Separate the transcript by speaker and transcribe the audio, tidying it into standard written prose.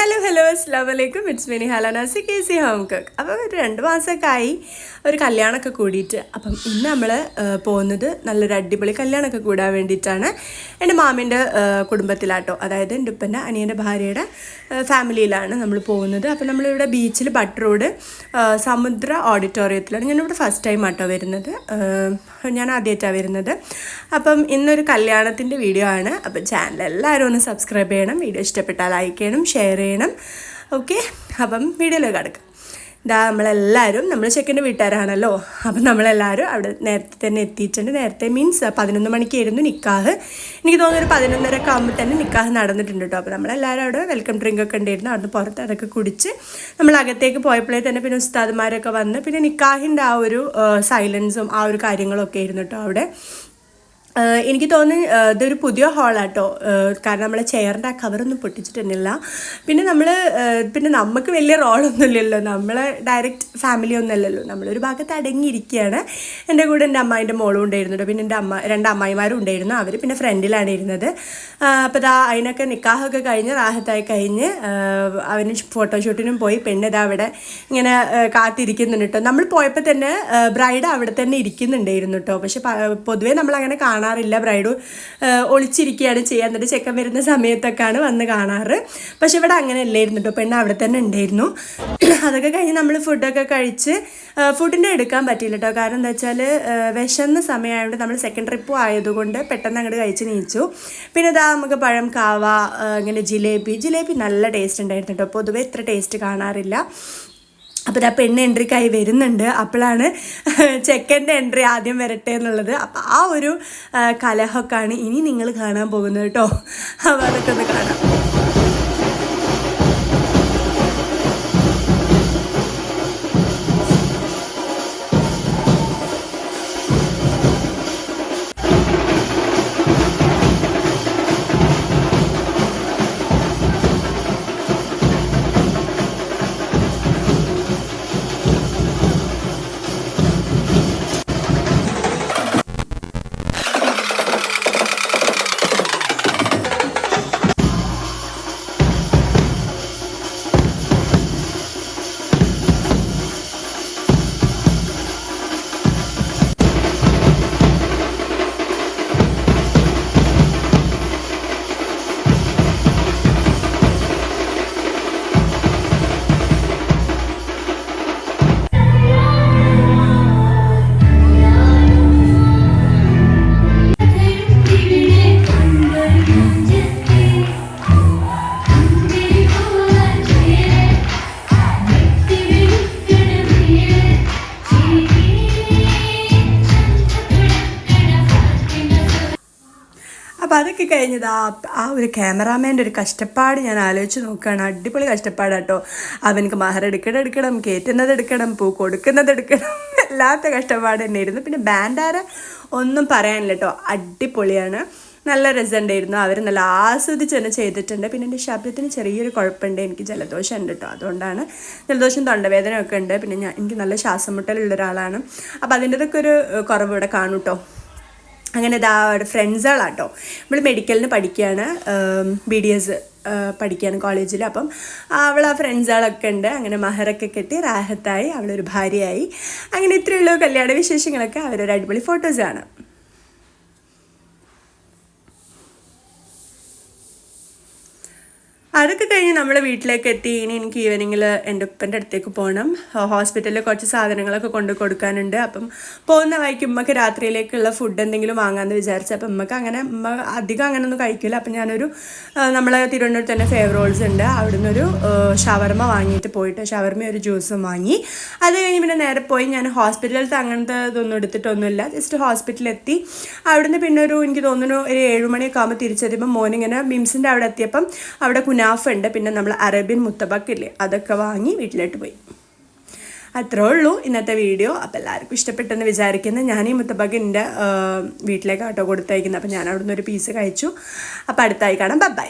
Speaker 1: Hello അസ്സലാമലൈക്കും. It's me Hala Nazi Casey home cook. അപ്പോൾ ഒരു 2 മാസമൊക്കെ ആയി ഒരു കല്യാണമൊക്കെ കൂടിയിട്ട്. അപ്പം ഇന്ന് നമ്മൾ പോകുന്നത് നല്ലൊരു അടിപൊളി കല്യാണമൊക്കെ കൂടാൻ വേണ്ടിയിട്ടാണ്. എൻ്റെ മാമിൻ്റെ കുടുംബത്തിലാട്ടോ, അതായത് എൻ്റെ ഉപ്പൻ്റെ അനിയൻ്റെ ഭാര്യയുടെ ഫാമിലിയിലാണ് നമ്മൾ പോകുന്നത്. അപ്പോൾ നമ്മളിവിടെ ബീച്ചിൽ ബട്ട് റോഡ് സമുദ്ര ഓഡിറ്റോറിയത്തിലാണ്. ഞാനിവിടെ ഫസ്റ്റ് ടൈം ആട്ടോ വരുന്നത്, ഞാൻ ആദ്യമായിട്ടാണ് വരുന്നത്. അപ്പം ഇന്നൊരു കല്യാണത്തിൻ്റെ വീഡിയോ ആണ്. അപ്പം ചാനൽ എല്ലാവരും ഒന്ന് സബ്സ്ക്രൈബ് ചെയ്യണം, വീഡിയോ ഇഷ്ടപ്പെട്ടാൽ ലൈക്ക് ചെയ്യണം, ഷെയർ ചെയ്യണം. ഓക്കെ, അപ്പം വീഡിയോയിലേക്ക് കിടക്കാം. ഇതാ നമ്മളെല്ലാവരും, നമ്മൾ ചെക്കൻ്റെ വീട്ടുകാരാണല്ലോ, അപ്പം നമ്മളെല്ലാവരും അവിടെ നേരത്തെ തന്നെ എത്തിയിട്ടുണ്ട്. നേരത്തെ മീൻസ് 11 മണിക്കായിരുന്നു നിക്കാഹ്. എനിക്ക് തോന്നുന്നു ഒരു 11:30 ആകുമ്പോൾ തന്നെ നിക്കാഹ് നടന്നിട്ടുണ്ട് കേട്ടോ. അപ്പോൾ നമ്മളെല്ലാവരും അവിടെ വെൽക്കം ഡ്രിങ്ക് ഒക്കെ ഉണ്ടായിരുന്നു. അവിടുന്ന് പുറത്ത് അതൊക്കെ കുടിച്ച് നമ്മൾ അകത്തേക്ക് പോയപ്പോഴേ തന്നെ പിന്നെ ഉസ്താദ്മാരൊക്കെ വന്ന് പിന്നെ നിക്കാഹിൻ്റെ ആ ഒരു സൈലൻസും ആ ഒരു കാര്യങ്ങളൊക്കെ ആയിരുന്നു കേട്ടോ അവിടെ. എനിക്ക് തോന്നുന്നു ഇതൊരു പുതിയ ഹാളാട്ടോ, കാരണം നമ്മളെ ചെയറിൻ്റെ ആ കവറൊന്നും പൊട്ടിച്ചിട്ടുന്നില്ല. പിന്നെ നമുക്ക് വലിയ റോളൊന്നുമില്ലല്ലോ, നമ്മളെ ഡയറക്റ്റ് ഫാമിലി ഒന്നുമല്ലല്ലോ, നമ്മളൊരു ഭാഗത്ത് അടങ്ങിയിരിക്കുകയാണ്. എൻ്റെ കൂടെ എൻ്റെ അമ്മായിൻ്റെ മോളും ഉണ്ടായിരുന്നു, പിന്നെ എൻ്റെ 2 അമ്മായിമാരും ഉണ്ടായിരുന്നു. അവർ പിന്നെ ഫ്രണ്ടിലാണ് ഇരുന്നത്. അപ്പോൾ അതിനൊക്കെ നിക്കാഹൊക്കെ കഴിഞ്ഞ് റാഹത്തായി കഴിഞ്ഞ് അവന് ഫോട്ടോഷൂട്ടിനും പോയി. പെണ്ണിതാ അവിടെ ഇങ്ങനെ കാത്തിരിക്കുന്നുണ്ട് കേട്ടോ. നമ്മൾ പോയപ്പോൾ തന്നെ ബ്രൈഡ് അവിടെ തന്നെ ഇരിക്കുന്നുണ്ടായിരുന്നു കേട്ടോ. പക്ഷെ പൊതുവേ നമ്മളങ്ങനെ കാണാറില്ല, ബ്രൈഡ് ഒളിച്ചിരിക്കുകയാണ് ചെയ്യുക. എന്നിട്ട് ചെക്കൻ വരുന്ന സമയത്തൊക്കെയാണ് വന്ന് കാണാറ്. പക്ഷെ ഇവിടെ അങ്ങനെ അല്ലായിരുന്നു കേട്ടോ, പെണ്ണ് അവിടെ തന്നെ ഉണ്ടായിരുന്നു. അതൊക്കെ കഴിഞ്ഞ് നമ്മൾ ഫുഡൊക്കെ കഴിച്ച് ഫുഡിൻ്റെ എടുക്കാൻ പറ്റിയില്ല കേട്ടോ, കാരണം എന്താ വെച്ചാൽ വിശന്ന സമയമായതുകൊണ്ട് നമ്മൾ സെക്കൻഡ് ട്രിപ്പും ആയതുകൊണ്ട് പെട്ടെന്ന് അങ്ങോട്ട് കഴിച്ച് നീച്ചു. പിന്നെ ഇതാ നമുക്ക് പഴം, കാവ, ഇങ്ങനെ ജിലേബി നല്ല ടേസ്റ്റ് ഉണ്ടായിരുന്നു കേട്ടോ. പൊതുവേ ഇത്ര ടേസ്റ്റ് കാണാറില്ല. അപ്പോൾ ആ പെണ്ണ് എൻട്രിക്കായി വരുന്നുണ്ട്. അപ്പോഴാണ് ചെക്കൻ്റെ എൻട്രി ആദ്യം വരട്ടെ എന്നുള്ളത്. അപ്പോൾ ആ ഒരു കലഹമൊക്കെയാണ് ഇനി നിങ്ങൾ കാണാൻ പോകുന്നത് കേട്ടോ. അപ്പോൾ അതൊക്കെ ഒന്ന് കാണാം. അപ്പോൾ അതൊക്കെ കഴിഞ്ഞത് ആ ഒരു ക്യാമറാമാൻ്റെ ഒരു കഷ്ടപ്പാട് ഞാൻ ആലോചിച്ച് നോക്കുകയാണ്. അടിപൊളി കഷ്ടപ്പാടാട്ടോ. അവനക്ക് മഹർ എടുക്കണം, കയറ്റുന്നത് എടുക്കണം, പൂ കൊടുക്കുന്നത് എടുക്കണം, എല്ലാത്ത കഷ്ടപ്പാട് തന്നെയായിരുന്നു. പിന്നെ ബാൻഡാര ഒന്നും പറയാനില്ല കേട്ടോ, അടിപൊളിയാണ്, നല്ല രസമുണ്ടായിരുന്നു. അവർ നല്ല ആസ്വദിച്ച് തന്നെ ചെയ്തിട്ടുണ്ട്. പിന്നെ എൻ്റെ ശബ്ദത്തിന് ചെറിയൊരു കുഴപ്പമുണ്ട്, എനിക്ക് ജലദോഷം ഉണ്ട് കേട്ടോ. അതുകൊണ്ടാണ് ജലദോഷം, തൊണ്ടവേദനയൊക്കെ ഉണ്ട്. പിന്നെ എനിക്ക് നല്ല ശ്വാസം മുട്ടലുള്ള ഒരാളാണ്. അപ്പോൾ അതിൻ്റെതൊക്കെ ഒരു കുറവ് ഇവിടെ കാണും കേട്ടോ. അങ്ങനെ ഇതാ ഫ്രണ്ട്സുകളാട്ടോ, നമ്മൾ മെഡിക്കലിന് പഠിക്കുകയാണ്, BDS പഠിക്കുകയാണ് കോളേജിൽ. അപ്പം അവൾ ആ ഫ്രണ്ട്സുകളൊക്കെ ഉണ്ട്. അങ്ങനെ മഹറൊക്കെ കെട്ടി റാഹത്തായി, അവളൊരു ഭാര്യയായി. അങ്ങനെ ഇത്രയുള്ള കല്യാണ വിശേഷങ്ങളൊക്കെ അവരൊരു അടിപൊളി ഫോട്ടോസാണ്. അതൊക്കെ കഴിഞ്ഞ് നമ്മൾ വീട്ടിലേക്ക് എത്തി. ഇനി എനിക്ക് ഈവനിങ്ങിൽ എൻ്റെ ഉപ്പൻ്റെ അടുത്തേക്ക് പോകണം. ഹോസ്പിറ്റലിൽ കുറച്ച് സാധനങ്ങളൊക്കെ കൊണ്ട് കൊടുക്കാനുണ്ട്. അപ്പം പോകുന്ന വഴിക്ക് ഉമ്മക്ക് രാത്രിയിലേക്കുള്ള ഫുഡ് എന്തെങ്കിലും വാങ്ങാമെന്ന് വിചാരിച്ചു. അപ്പം ഉമ്മ അധികം അങ്ങനെയൊന്നും കഴിക്കില്ല. അപ്പം ഞാനൊരു നമ്മളെ തിരുവനന്തപുരത്ത് തന്നെ ഫേവ് റോൾസ് ഉണ്ട്, അവിടുന്ന് ഒരു ഷവർമ വാങ്ങിയിട്ട് പോയിട്ട് ഷവർമ ഒരു ജ്യൂസും വാങ്ങി. അത് കഴിഞ്ഞ് പിന്നെ നേരെ പോയി ഞാൻ ഹോസ്പിറ്റലിലത്തെ അങ്ങനത്തെ ഇതൊന്നും എടുത്തിട്ടൊന്നുമില്ല, ജസ്റ്റ് ഹോസ്പിറ്റലിലെത്തി. അവിടുന്ന് പിന്നെ എനിക്ക് തോന്നുന്നു ഒരു 7 മണിയൊക്കെ ആകുമ്പോൾ തിരിച്ചെത്തിയപ്പോൾ മോനിങ്ങനെ മിംസിൻ്റെ അവിടെ എത്തിയപ്പം അവിടെ ഉണ്ട്, പിന്നെ നമ്മൾ അറേബ്യൻ മുത്തബക്കില്ലേ അതൊക്കെ വാങ്ങി വീട്ടിലോട്ട് പോയി. അത്രേ ഉള്ളൂ ഇന്നത്തെ വീഡിയോ. അപ്പോൾ എല്ലാവർക്കും ഇഷ്ടപ്പെട്ടെന്ന് വിചാരിക്കുന്നു. ഞാൻ ഈ മുത്തബക്ക് എൻ്റെ വീട്ടിലേക്ക് ആട്ടോ കൊടുത്തയക്കുന്നത്. അപ്പോൾ ഞാൻ അവിടുന്ന് ഒരു പീസ് കഴിച്ചു. അപ്പോൾ അടുത്തായി കാണാം. ബൈ.